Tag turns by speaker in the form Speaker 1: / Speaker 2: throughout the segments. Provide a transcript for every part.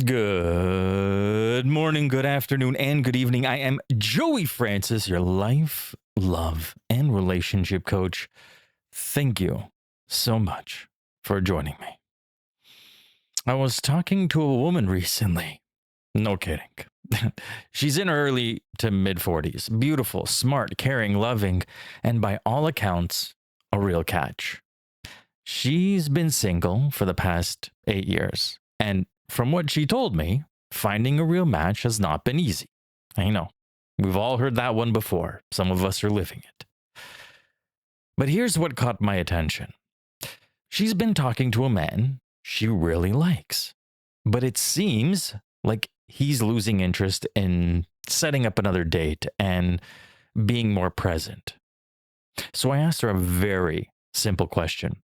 Speaker 1: Good morning, good afternoon, and good evening. I am Joey Francis, your life, love, and relationship coach. Thank you so much for joining me. I was talking to a woman recently. No kidding. She's in her early to mid 40s. Beautiful, smart, caring, loving, and by all accounts, a real catch. She's been single for the past 8 years. And from what she told me, finding a real match has not been easy. I know. We've all heard that one before. Some of us are living it. But here's what caught my attention. She's been talking to a man she really likes. But it seems like he's losing interest in setting up another date and being more present. So I asked her a very simple question.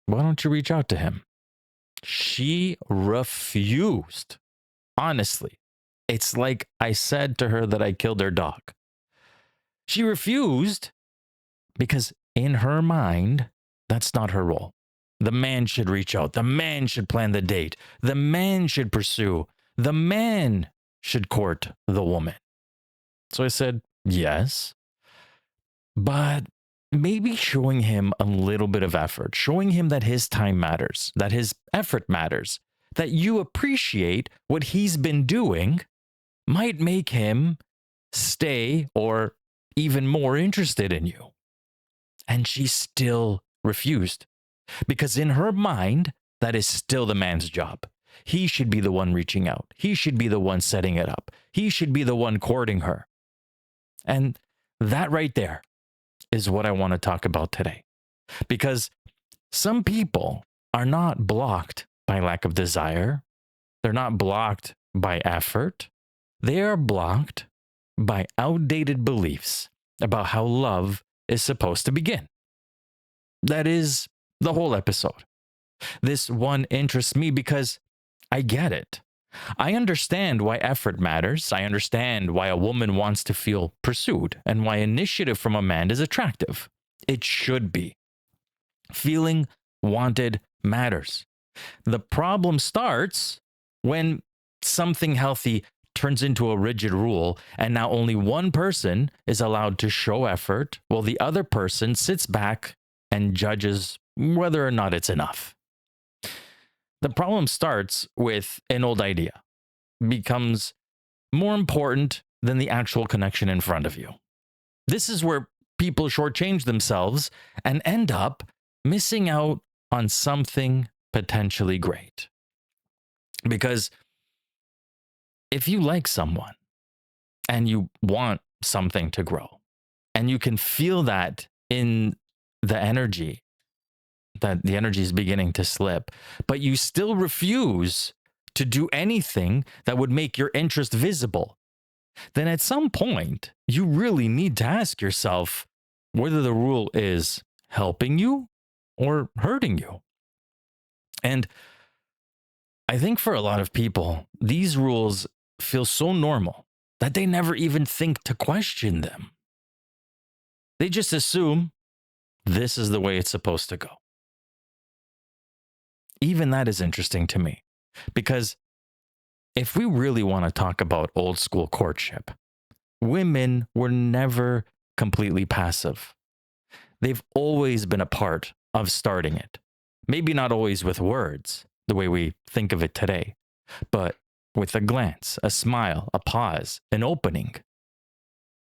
Speaker 1: Why don't you reach out to him? She refused. Honestly, it's like I said to her that I killed her dog. She refused because in her mind, that's not her role. The man should reach out. The man should plan the date. The man should pursue. The man should court the woman. So I said, yes, but maybe showing him a little bit of effort, showing him that his time matters, that his effort matters, that you appreciate what he's been doing might make him stay or even more interested in you. And she still refused because in her mind, that is still the man's job. He should be the one reaching out. He should be the one setting it up. He should be the one courting her. And that right there is what I want to talk about today. Because some people are not blocked by lack of desire. They're not blocked by effort. They are blocked by outdated beliefs about how love is supposed to begin. That is the whole episode. This one interests me because I get it. I understand why effort matters. I understand why a woman wants to feel pursued and why initiative from a man is attractive. It should be. Feeling wanted matters. The problem starts when something healthy turns into a rigid rule and now only one person is allowed to show effort while the other person sits back and judges whether or not it's enough. The problem starts with an old idea, becomes more important than the actual connection in front of you. This is where people shortchange themselves and end up missing out on something potentially great. Because if you like someone and you want something to grow, and you can feel that in the energy, that the energy is beginning to slip, but you still refuse to do anything that would make your interest visible, then at some point, you really need to ask yourself whether the rule is helping you or hurting you. And I think for a lot of people, these rules feel so normal that they never even think to question them. They just assume this is the way it's supposed to go. Even that is interesting to me because if we really want to talk about old school courtship, women were never completely passive. They've always been a part of starting it. Maybe not always with words, the way we think of it today, but with a glance, a smile, a pause, an opening.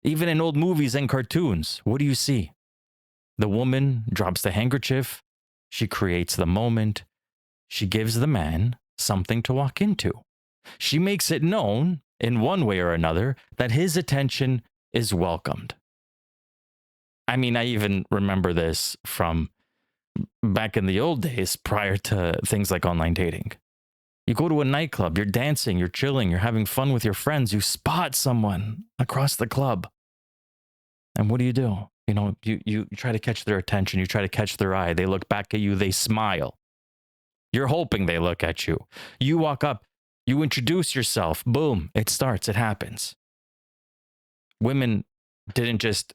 Speaker 1: Even in old movies and cartoons, what do you see? The woman drops the handkerchief, she creates the moment, she gives the man something to walk into. She makes it known, in one way or another, that his attention is welcomed. I mean, I even remember this from back in the old days prior to things like online dating. You go to a nightclub, you're dancing, you're chilling, you're having fun with your friends, you spot someone across the club. And what do? You try to catch their attention, you try to catch their eye, they look back at you, they smile. You're hoping they look at you. You walk up, you introduce yourself, boom, it starts, it happens. Women didn't just,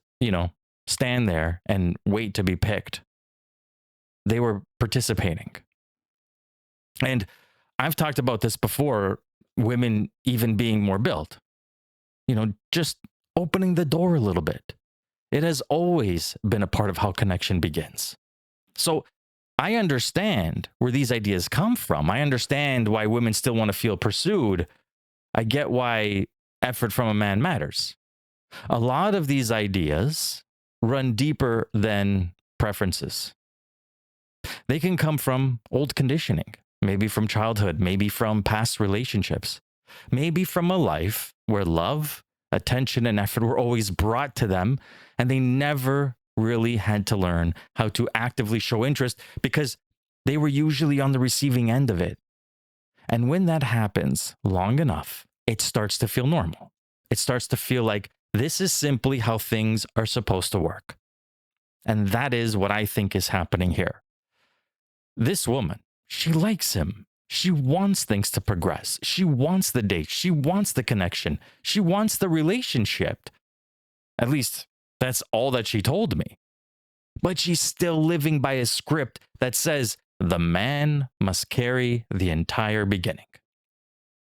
Speaker 1: stand there and wait to be picked. They were participating. And I've talked about this before, women even being more built, just opening the door a little bit. It has always been a part of how connection begins. So I understand where these ideas come from. I understand why women still want to feel pursued. I get why effort from a man matters. A lot of these ideas run deeper than preferences. They can come from old conditioning, maybe from childhood, maybe from past relationships, maybe from a life where love, attention, and effort were always brought to them, and they never really had to learn how to actively show interest because they were usually on the receiving end of it. And when that happens long enough, it starts to feel normal. It starts to feel like this is simply how things are supposed to work. And that is what I think is happening here. This woman, she likes him. She wants things to progress. She wants the date. She wants the connection. She wants the relationship. At least that's all that she told me. But she's still living by a script that says the man must carry the entire beginning.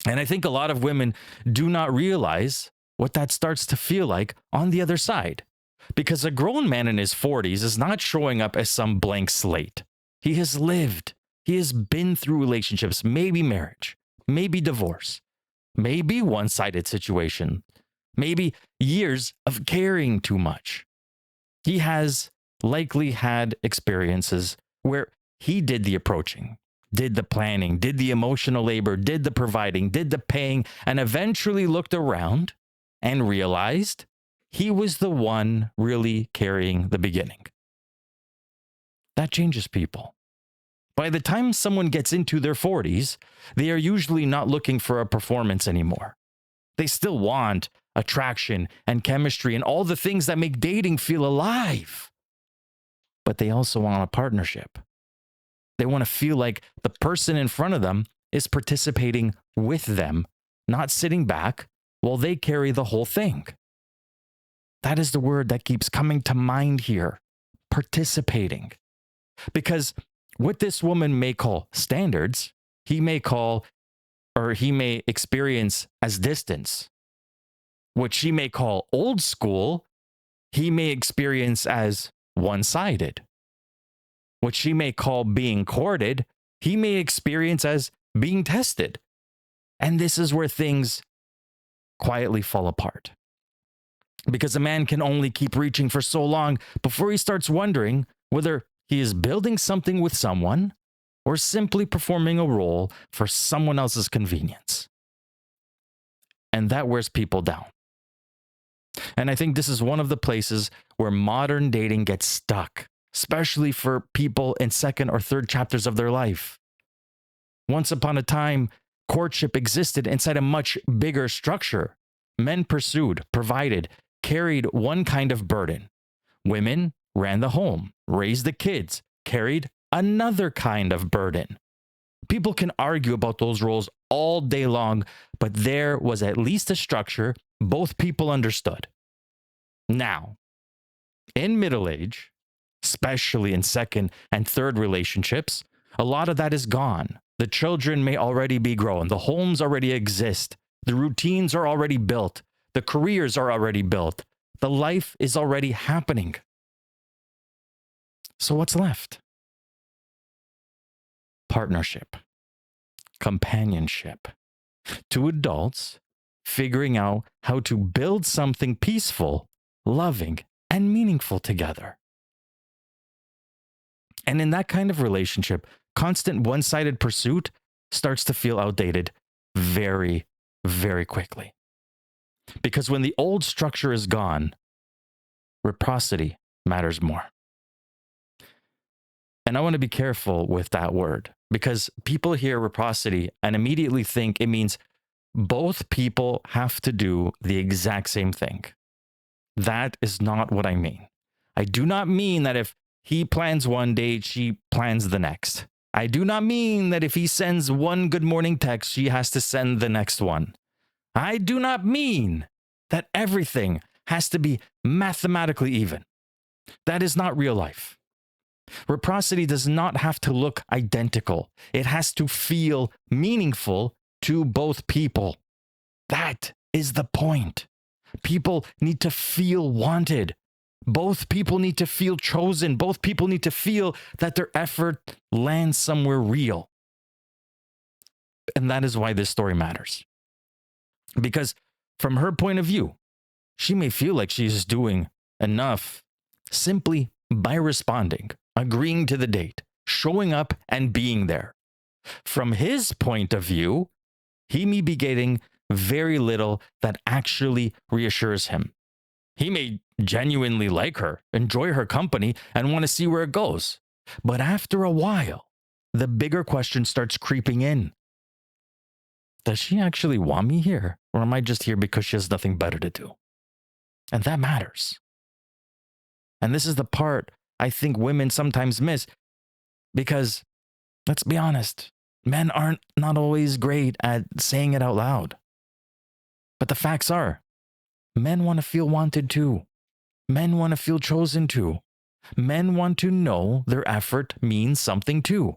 Speaker 1: And I think a lot of women do not realize what that starts to feel like on the other side. Because a grown man in his 40s is not showing up as some blank slate. He has lived. He has been through relationships, maybe marriage, maybe divorce, maybe one-sided situation, maybe years of caring too much. He has likely had experiences where he did the approaching, did the planning, did the emotional labor, did the providing, did the paying, and eventually looked around and realized he was the one really carrying the beginning. That changes people. By the time someone gets into their 40s, they are usually not looking for a performance anymore. They still want attraction and chemistry and all the things that make dating feel alive. But they also want a partnership. They want to feel like the person in front of them is participating with them, not sitting back while they carry the whole thing. That is the word that keeps coming to mind here, participating. Because what this woman may call standards, he may experience as distance. What she may call old school, he may experience as one-sided. What she may call being courted, he may experience as being tested. And this is where things quietly fall apart. Because a man can only keep reaching for so long before he starts wondering whether he is building something with someone or simply performing a role for someone else's convenience. And that wears people down. And I think this is one of the places where modern dating gets stuck, especially for people in second or third chapters of their life. Once upon a time, courtship existed inside a much bigger structure. Men pursued, provided, carried one kind of burden. Women ran the home, raised the kids, carried another kind of burden. People can argue about those roles all day long, but there was at least a structure both people understood. Now, in middle age, especially in second and third relationships, a lot of that is gone. The children may already be grown. The homes already exist. The routines are already built. The careers are already built. The life is already happening. So what's left? Partnership, companionship, two adults figuring out how to build something peaceful, loving, and meaningful together. And in that kind of relationship, constant one-sided pursuit starts to feel outdated very, very quickly. Because when the old structure is gone, reciprocity matters more. And I want to be careful with that word because people hear reciprocity and immediately think it means both people have to do the exact same thing. That is not what I mean. I do not mean that if he plans one date, she plans the next. I do not mean that if he sends one good morning text, she has to send the next one. I do not mean that everything has to be mathematically even. That is not real life. Reciprocity does not have to look identical. It has to feel meaningful to both people. That is the point. People need to feel wanted. Both people need to feel chosen. Both people need to feel that their effort lands somewhere real. And that is why this story matters. Because from her point of view, she may feel like she's doing enough simply by responding, agreeing to the date, showing up and being there. From his point of view, he may be getting very little that actually reassures him. He may genuinely like her, enjoy her company, and want to see where it goes. But after a while, the bigger question starts creeping in. Does she actually want me here? Or am I just here because she has nothing better to do? And that matters. And this is the part I think women sometimes miss. Because, let's be honest, men aren't not always great at saying it out loud. But the facts are, men want to feel wanted too. Men want to feel chosen too. Men want to know their effort means something too.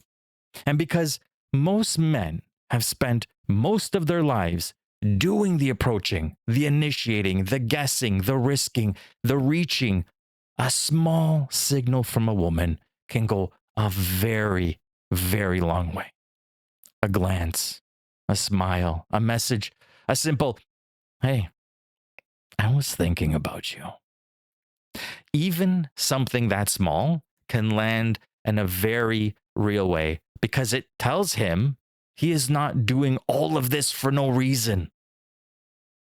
Speaker 1: And because most men have spent most of their lives doing the approaching, the initiating, the guessing, the risking, the reaching, a small signal from a woman can go a very, very long way. A glance, a smile, a message, a simple, "Hey, I was thinking about you." Even something that small can land in a very real way because it tells him he is not doing all of this for no reason.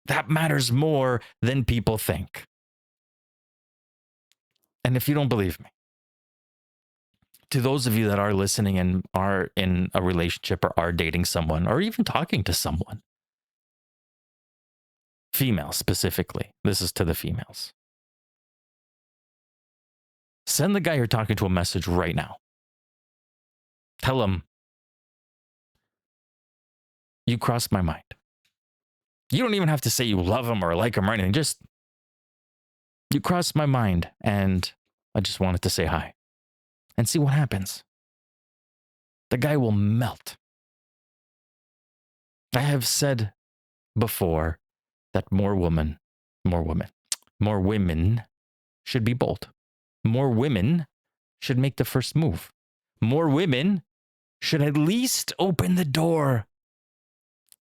Speaker 1: That matters more than people think. And if you don't believe me, to those of you that are listening and are in a relationship or are dating someone or even talking to someone, females specifically, this is to the females. Send the guy you're talking to a message right now. Tell him, "You crossed my mind." You don't even have to say you love him or like him or anything. Just, "You crossed my mind and I just wanted to say hi." And see what happens. The guy will melt. I have said before that more women should be bold. More women should make the first move. More women should at least open the door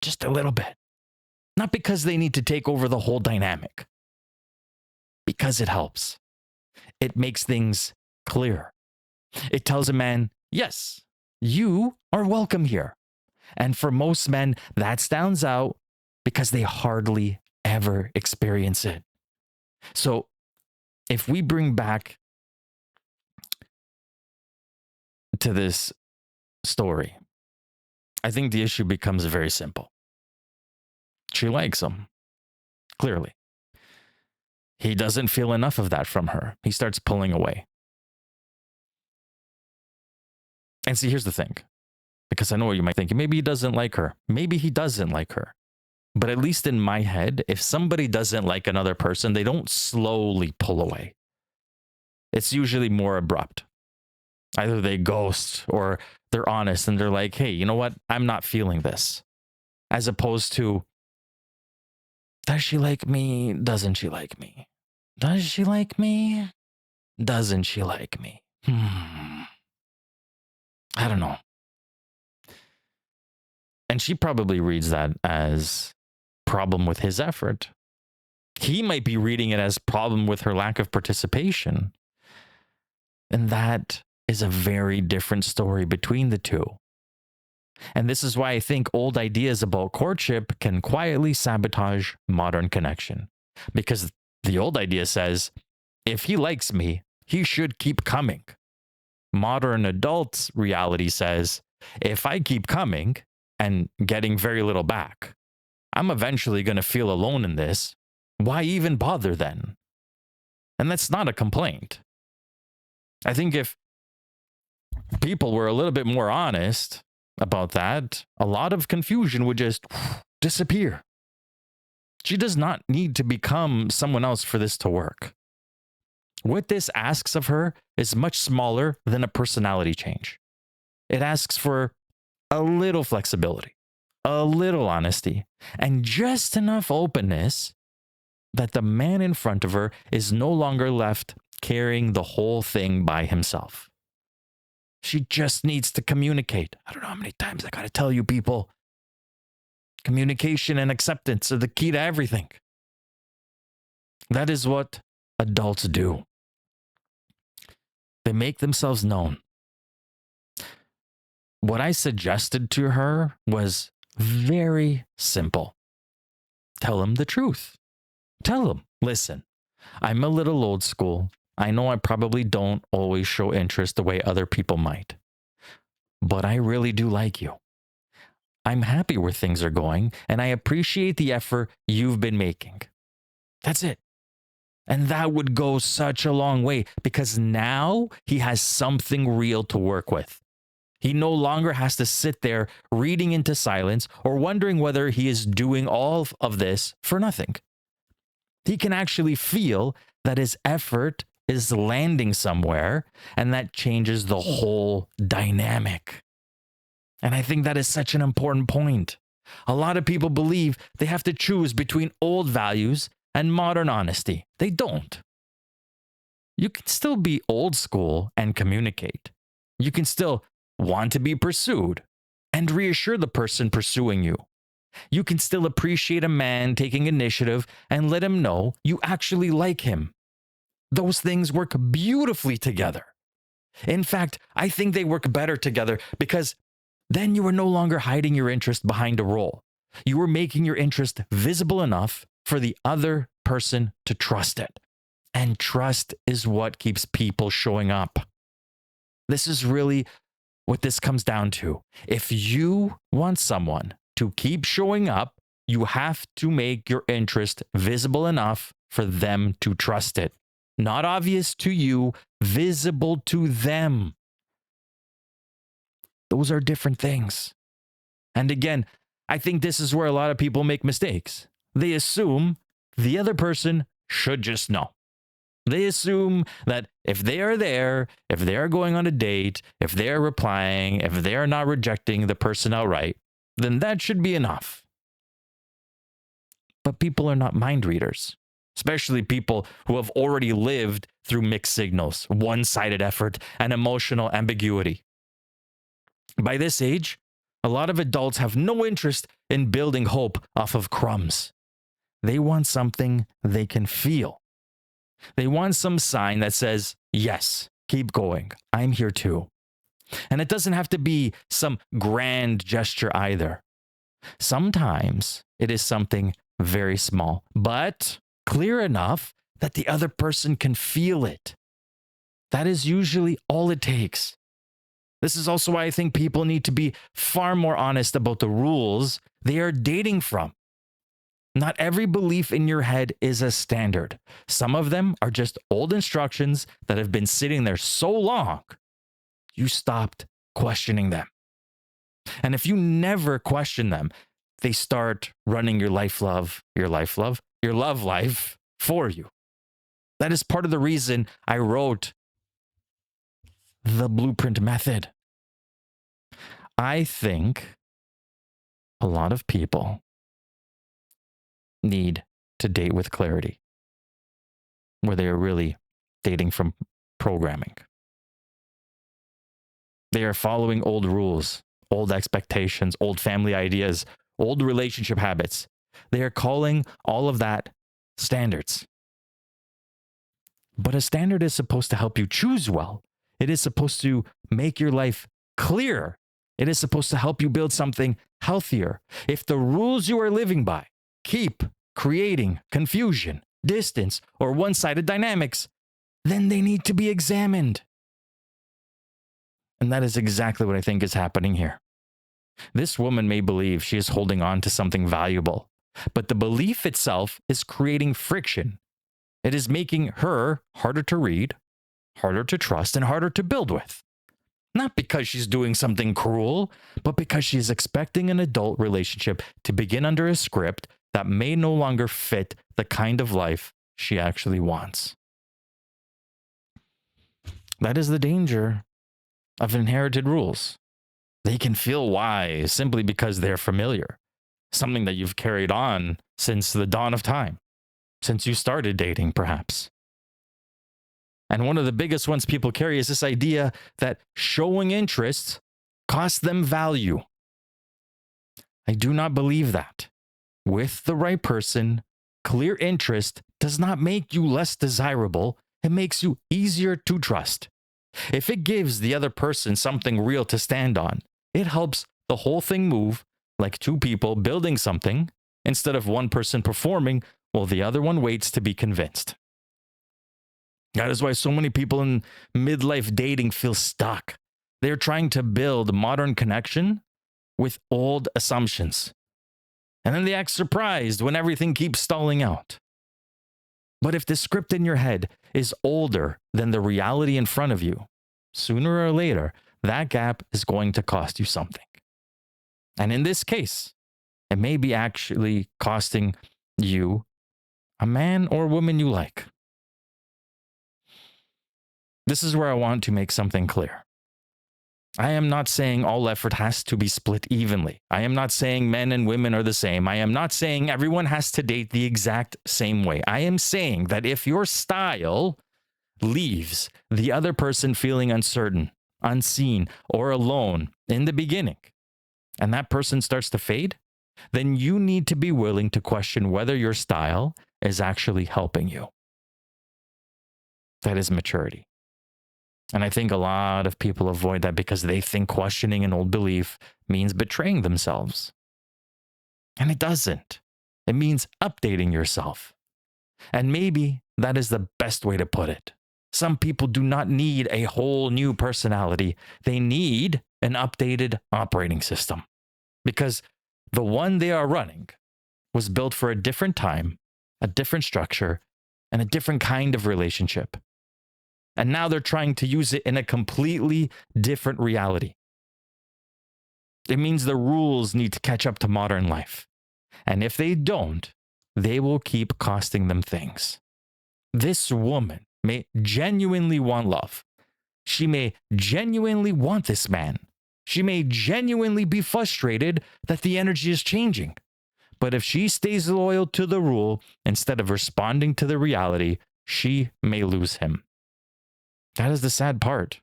Speaker 1: just a little bit. Not because they need to take over the whole dynamic, because it helps. It makes things clear. It tells a man, yes, you are welcome here. And for most men, that stands out because they hardly ever experience it. So if we bring back to this story, I think the issue becomes very simple. She likes him, clearly. He doesn't feel enough of that from her. He starts pulling away. And see, here's the thing, because I know what you might think. Maybe he doesn't like her. Maybe he doesn't like her. But at least in my head, if somebody doesn't like another person, they don't slowly pull away. It's usually more abrupt. Either they ghost or they're honest and they're like, "Hey, you know what? I'm not feeling this." As opposed to, does she like me? Doesn't she like me? Does she like me? Doesn't she like me? I don't know. And she probably reads that as problem with his effort. He might be reading it as problem with her lack of participation. And that is a very different story between the two. And this is why I think old ideas about courtship can quietly sabotage modern connection. Because the old idea says, if he likes me, he should keep coming. Modern adults' reality says, if I keep coming and getting very little back, I'm eventually going to feel alone in this. Why even bother then? And that's not a complaint. I think if people were a little bit more honest about that, a lot of confusion would just disappear. She does not need to become someone else for this to work. What this asks of her is much smaller than a personality change. It asks for a little flexibility, a little honesty, and just enough openness that the man in front of her is no longer left carrying the whole thing by himself. She just needs to communicate. I don't know how many times I got to tell you people. Communication and acceptance are the key to everything. That is what adults do. They make themselves known. What I suggested to her was very simple. Tell him the truth. Tell him, listen, I'm a little old school. I know I probably don't always show interest the way other people might, but I really do like you. I'm happy where things are going, and I appreciate the effort you've been making. That's it. And that would go such a long way because now he has something real to work with. He no longer has to sit there reading into silence or wondering whether he is doing all of this for nothing. He can actually feel that his effort is landing somewhere, and that changes the whole dynamic. And I think that is such an important point. A lot of people believe they have to choose between old values and modern honesty. They don't. You can still be old school and communicate. You can still want to be pursued and reassure the person pursuing you. You can still appreciate a man taking initiative and let him know you actually like him. Those things work beautifully together. In fact, I think they work better together because then you are no longer hiding your interest behind a role. You are making your interest visible enough for the other person to trust it. And trust is what keeps people showing up. This is really what this comes down to. If you want someone to keep showing up, you have to make your interest visible enough for them to trust it. Not obvious to you, visible to them. Those are different things. And again, I think this is where a lot of people make mistakes. They assume the other person should just know. They assume that if they are there, if they are going on a date, if they are replying, if they are not rejecting the person outright, then that should be enough. But people are not mind readers, especially people who have already lived through mixed signals, one-sided effort, and emotional ambiguity. By this age, a lot of adults have no interest in building hope off of crumbs. They want something they can feel. They want some sign that says, yes, keep going. I'm here too. And it doesn't have to be some grand gesture either. Sometimes it is something very small, but clear enough that the other person can feel it. That is usually all it takes. This is also why I think people need to be far more honest about the rules they are dating from. Not every belief in your head is a standard. Some of them are just old instructions that have been sitting there so long, you stopped questioning them. And if you never question them, they start running your love life for you. That is part of the reason I wrote the Blueprint Method. I think a lot of people need to date with clarity, where they are really dating from programming. They are following old rules, old expectations, old family ideas, old relationship habits. They are calling all of that standards. But a standard is supposed to help you choose well. It is supposed to make your life clearer. It is supposed to help you build something healthier. If the rules you are living by keep creating confusion, distance, or one-sided dynamics, then they need to be examined. And that is exactly what I think is happening here. This woman may believe she is holding on to something valuable, but the belief itself is creating friction. It is making her harder to read, harder to trust, and harder to build with. Not because she's doing something cruel, but because she's expecting an adult relationship to begin under a script that may no longer fit the kind of life she actually wants. That is the danger of inherited rules. They can feel wise simply because they're familiar, something that you've carried on since the dawn of time, since you started dating, perhaps. And one of the biggest ones people carry is this idea that showing interest costs them value. I do not believe that. With the right person, clear interest does not make you less desirable. It makes you easier to trust. If it gives the other person something real to stand on, it helps the whole thing move like two people building something instead of one person performing while the other one waits to be convinced. That is why so many people in midlife dating feel stuck. They're trying to build modern connection with old assumptions. And then they act surprised when everything keeps stalling out. But if the script in your head is older than the reality in front of you, sooner or later, that gap is going to cost you something. And in this case, it may be actually costing you a man or woman you like. This is where I want to make something clear. I am not saying all effort has to be split evenly. I am not saying men and women are the same. I am not saying everyone has to date the exact same way. I am saying that if your style leaves the other person feeling uncertain, unseen, or alone in the beginning, and that person starts to fade, then you need to be willing to question whether your style is actually helping you. That is maturity. And I think a lot of people avoid that because they think questioning an old belief means betraying themselves. And it doesn't. It means updating yourself. And maybe that is the best way to put it. Some people do not need a whole new personality. They need an updated operating system because the one they are running was built for a different time, a different structure, and a different kind of relationship. And now they're trying to use it in a completely different reality. It means the rules need to catch up to modern life. And if they don't, they will keep costing them things. This woman may genuinely want love. She may genuinely want this man. She may genuinely be frustrated that the energy is changing. But if she stays loyal to the rule instead of responding to the reality, she may lose him. That is the sad part.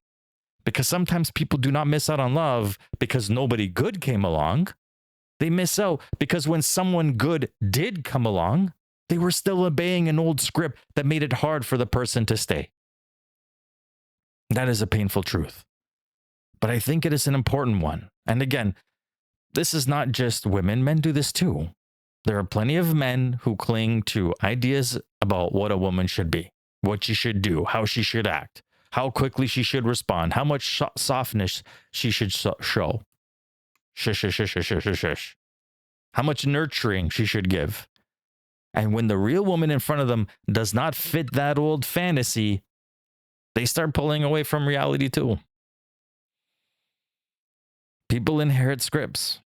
Speaker 1: Because sometimes people do not miss out on love because nobody good came along. They miss out because when someone good did come along, they were still obeying an old script that made it hard for the person to stay. That is a painful truth. But I think it is an important one. And again, this is not just women. Men do this too. There are plenty of men who cling to ideas about what a woman should be, what she should do, how she should act, how quickly she should respond, how much softness she should show. How much nurturing she should give. And when the real woman in front of them does not fit that old fantasy, they start pulling away from reality too. People inherit scripts.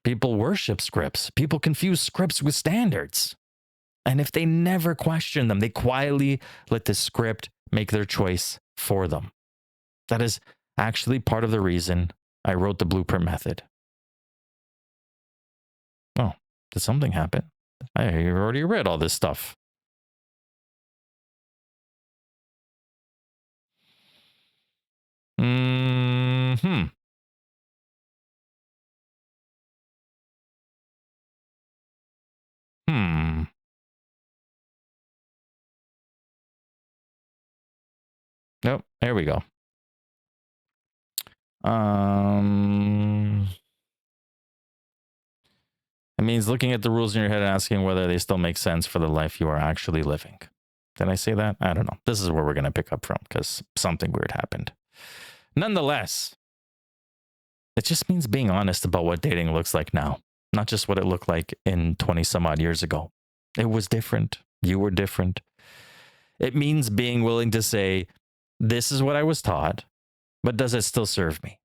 Speaker 1: People worship scripts. People confuse scripts with standards. And if they never question them, they quietly let the script make their choice for them. That is actually part of the reason I wrote the Blueprint Method. Oh, did something happen? I already read all this stuff. Nope, there we go. It means looking at the rules in your head and asking whether they still make sense for the life you are actually living. Did I say that? I don't know. This is where we're going to pick up from because something weird happened. Nonetheless, it just means being honest about what dating looks like now, not just what it looked like in 20 some odd years ago. It was different. You were different. It means being willing to say, this is what I was taught, but does it still serve me?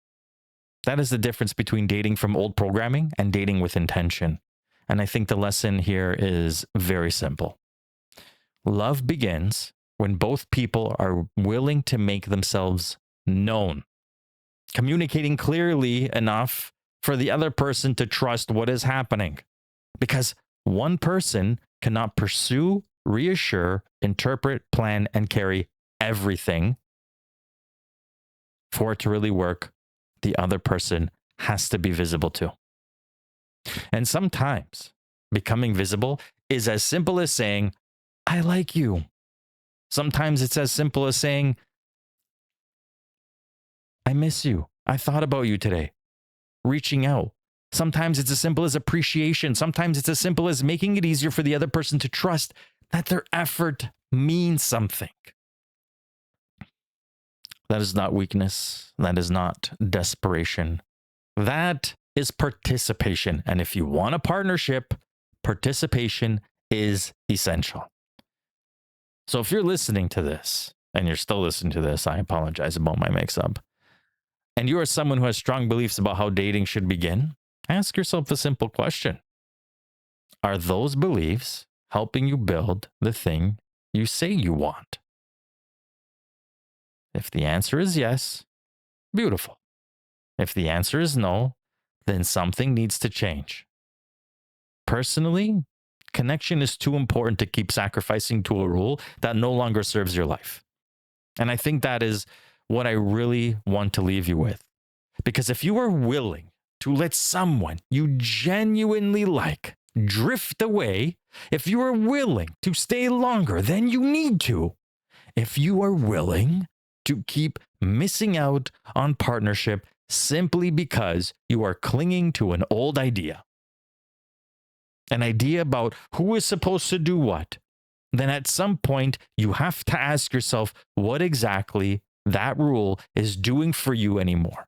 Speaker 1: That is the difference between dating from old programming and dating with intention. And I think the lesson here is very simple. Love begins when both people are willing to make themselves known, communicating clearly enough for the other person to trust what is happening. Because one person cannot pursue, reassure, interpret, plan, and carry everything. For it to really work, the other person has to be visible too. And sometimes becoming visible is as simple as saying, I like you. Sometimes it's as simple as saying, I miss you. I thought about you today. Reaching out. Sometimes it's as simple as appreciation. Sometimes it's as simple as making it easier for the other person to trust that their effort means something. That is not weakness. That is not desperation. That is participation. And if you want a partnership, participation is essential. So if you're listening to this, and you're still listening to this, I apologize about my mix-up, and you are someone who has strong beliefs about how dating should begin, ask yourself a simple question. Are those beliefs helping you build the thing you say you want? If the answer is yes, beautiful. If the answer is no, then something needs to change. Personally, connection is too important to keep sacrificing to a rule that no longer serves your life. And I think that is what I really want to leave you with. Because if you are willing to let someone you genuinely like drift away, if you are willing to stay longer than you need to, if you are willing to keep missing out on partnership simply because you are clinging to an old idea, an idea about who is supposed to do what, then at some point you have to ask yourself what exactly that rule is doing for you anymore.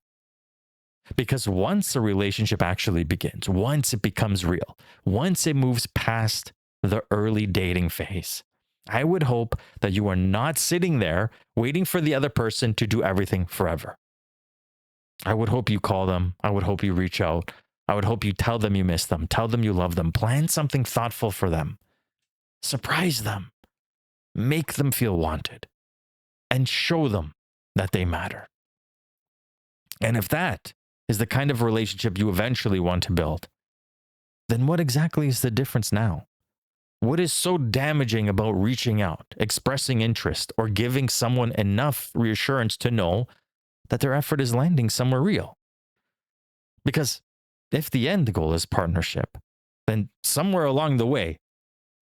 Speaker 1: Because once a relationship actually begins, once it becomes real, once it moves past the early dating phase, I would hope that you are not sitting there waiting for the other person to do everything forever. I would hope you call them. I would hope you reach out. I would hope you tell them you miss them, tell them you love them, plan something thoughtful for them, surprise them, make them feel wanted, and show them that they matter. And if that is the kind of relationship you eventually want to build, then what exactly is the difference now? What is so damaging about reaching out, expressing interest, or giving someone enough reassurance to know that their effort is landing somewhere real? Because if the end goal is partnership, then somewhere along the way,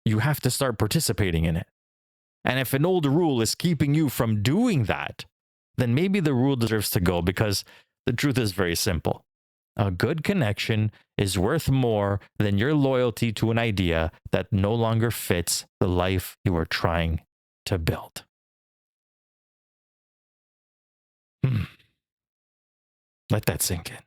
Speaker 1: you have to start participating in it. And if an old rule is keeping you from doing that, then maybe the rule deserves to go, because the truth is very simple. A good connection is worth more than your loyalty to an idea that no longer fits the life you are trying to build. Let that sink in.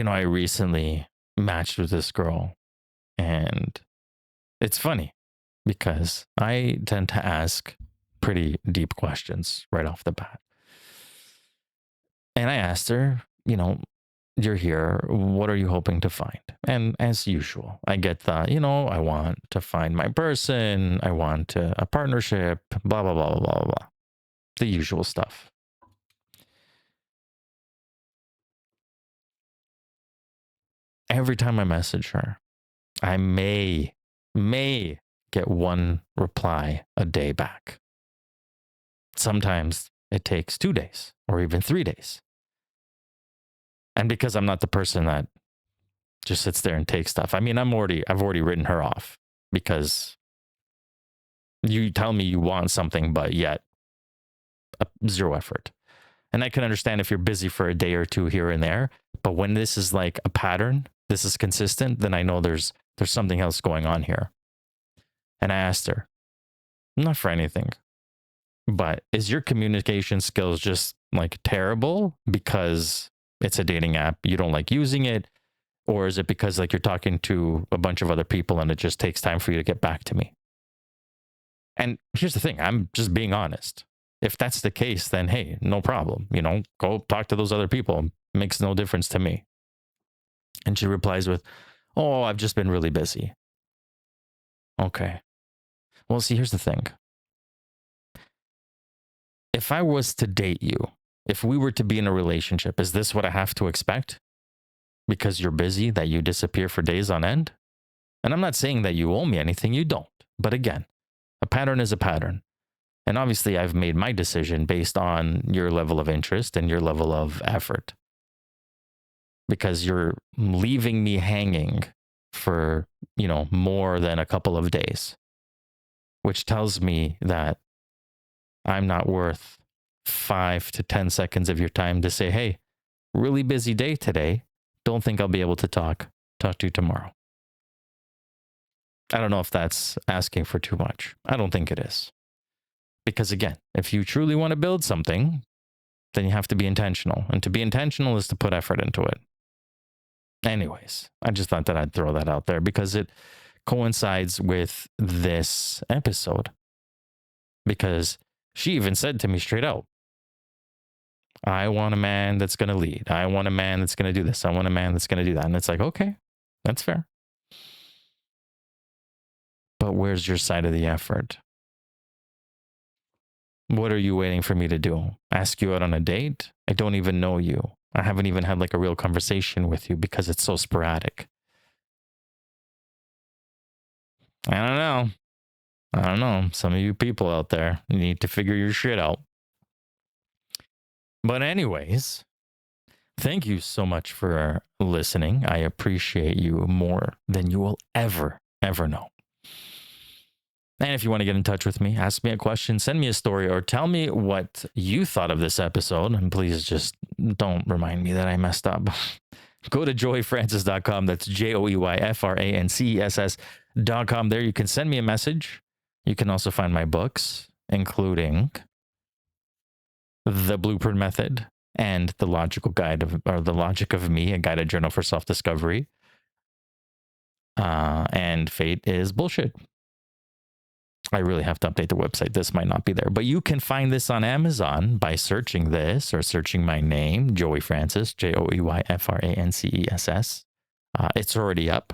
Speaker 1: I recently matched with this girl, and it's funny because I tend to ask pretty deep questions right off the bat. And I asked her, you're here. What are you hoping to find? And as usual, I get the, I want to find my person. I want a partnership, blah, blah, blah, blah, blah, blah. The usual stuff. Every time I message her, I may get one reply a day back. Sometimes it takes 2 days or even 3 days. And because I'm not the person that just sits there and takes stuff, I mean, I've already written her off, because you tell me you want something, but yet zero effort. And I can understand if you're busy for a day or two here and there, but when this is like a pattern, this is consistent, then I know there's something else going on here. And I asked her, not for anything, but is your communication skills just like terrible because it's a dating app, you don't like using it? Or is it because like you're talking to a bunch of other people and it just takes time for you to get back to me? And here's the thing, I'm just being honest. If that's the case, then hey, no problem. Go talk to those other people. It makes no difference to me. And she replies with, oh, I've just been really busy. Okay. Well, see, here's the thing. If I was to date you, if we were to be in a relationship, is this what I have to expect? Because you're busy, that you disappear for days on end? And I'm not saying that you owe me anything, you don't. But again, a pattern is a pattern. And obviously, I've made my decision based on your level of interest and your level of effort. Because you're leaving me hanging for, more than a couple of days, which tells me that I'm not worth 5 to 10 seconds of your time to say, hey, really busy day today. Don't think I'll be able to talk to you tomorrow. I don't know if that's asking for too much. I don't think it is. Because again, if you truly want to build something, then you have to be intentional. And to be intentional is to put effort into it. Anyways, I just thought that I'd throw that out there because it coincides with this episode. Because she even said to me straight out, I want a man that's going to lead. I want a man that's going to do this. I want a man that's going to do that. And it's like, okay, that's fair. But where's your side of the effort? What are you waiting for me to do? Ask you out on a date? I don't even know you. I haven't even had like a real conversation with you because it's so sporadic. I don't know. Some of you people out there need to figure your shit out. But anyways, thank you so much for listening. I appreciate you more than you will ever know. And if you want to get in touch with me, ask me a question, send me a story, or tell me what you thought of this episode. And please just don't remind me that I messed up. Go to joeyfrances.com. That's joeyfrances.com. There you can send me a message. You can also find my books, including The Blueprint Method and The Logical Guide or The Logic of Me, a guided journal for self-discovery. And Fate is Bullshit. I really have to update the website. This might not be there, but you can find this on Amazon by searching this or searching my name, Joey Francess, JoeyFrances. It's already up.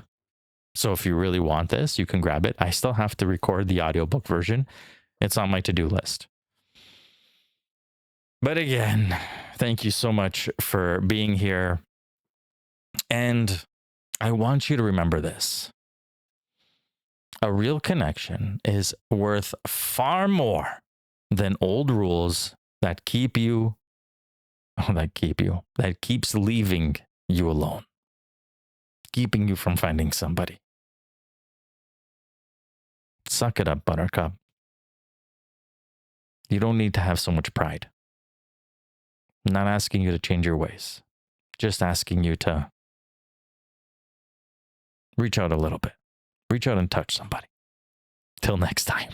Speaker 1: So if you really want this, you can grab it. I still have to record the audiobook version. It's on my to-do list. But again, thank you so much for being here. And I want you to remember this. A real connection is worth far more than old rules that keeps leaving you alone, keeping you from finding somebody. Suck it up, buttercup. You don't need to have so much pride. I'm not asking you to change your ways, just asking you to reach out a little bit. Reach out and touch somebody. Till next time.